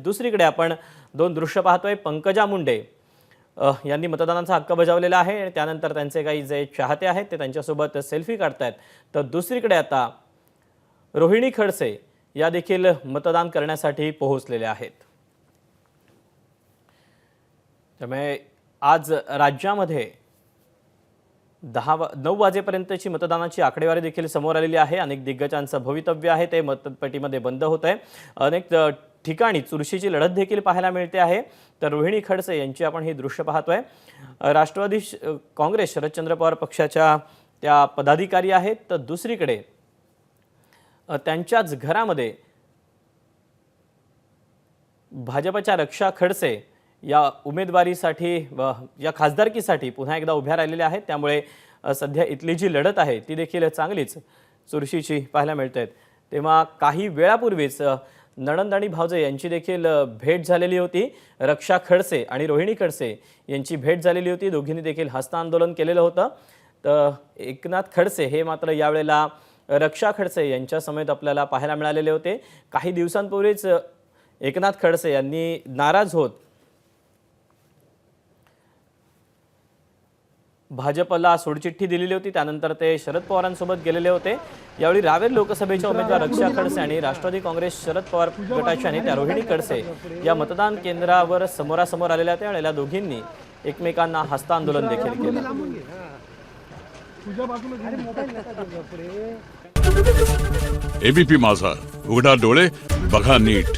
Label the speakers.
Speaker 1: दुसरीकडे आपण दोन दृश्य पाहतोय। पंकजा मुंडे यांनी मतदानाचा हक्क बजावलेला आहे आणि त्यानंतर त्यांचे काही जे चाहते आहेत ते त्यांच्यासोबत सेल्फी काढतायत। तर दुसरीकडे आता रोहिणी खडसे या देखील मतदान करण्यासाठी पोहोचलेले आहेत। त्यामुळे आज राज्यामध्ये 9 वाजेपर्यंतची मतदानाची आकडेवारी देखील समोर आलेली आहे। अनेक दिग्गजांचं भवितव्य आहे ते मतपेटीमध्ये बंद होत आहे। अनेक ठिकाणी चुरशीची लढत देखील पाहायला मिळते आहे। तर रोहिणी खडसे यांची आपण ही दृश्य पाहतोय। राष्ट्रवादी काँग्रेस शरदचंद्र पवार पक्षाच्या त्या पदाधिकारी आहेत। तर दुसरीकडे त्यांच्याच घरामध्ये भाजपच्या रक्षा खडसे या उमेदवारीसाठी या खासदारकीसाठी पुन्हा एकदा उभ्या राहिलेल्या आहेत। त्यामुळे सध्या इथली जी लढत आहे ती देखील चांगलीच चुरशीची पाहायला मिळते। तेव्हा काही वेळापूर्वीच नणंद आणि भावजे यांची देखील भेट झालेली होती। रक्षा खडसे आणि रोहिणी खडसे यांची भेट झालेली होती। दोघांनी देखील हस्तांदोलन केलेलं होतं। तर एकनाथ खडसे हे मात्र यावेळेला रक्षा खडसे यांच्या समेत आपल्याला पाहायला मिळालेले होते। काही दिवसांपूर्वीच एकनाथ खडसे यांनी नाराज होत भाजपला सोडचिठ्ठी दिलेली होती। त्यानंतर ते शरद पवारांसोबत गेलेले होते। यावेळी रावेर लोकसभेच्या उमेदवार रक्षा खडसे आणि राष्ट्रवादी काँग्रेस शरद पवार गटाच्या नेत्या रोहिणी खडसे या मतदान केंद्रावर समोरासमोर आलेल्या त्या वेळेला दोघींनी एकमेकांना हस्तांदोलन देखील केलं।
Speaker 2: एबीपी माझा, उघडा डोळे बघा नीट।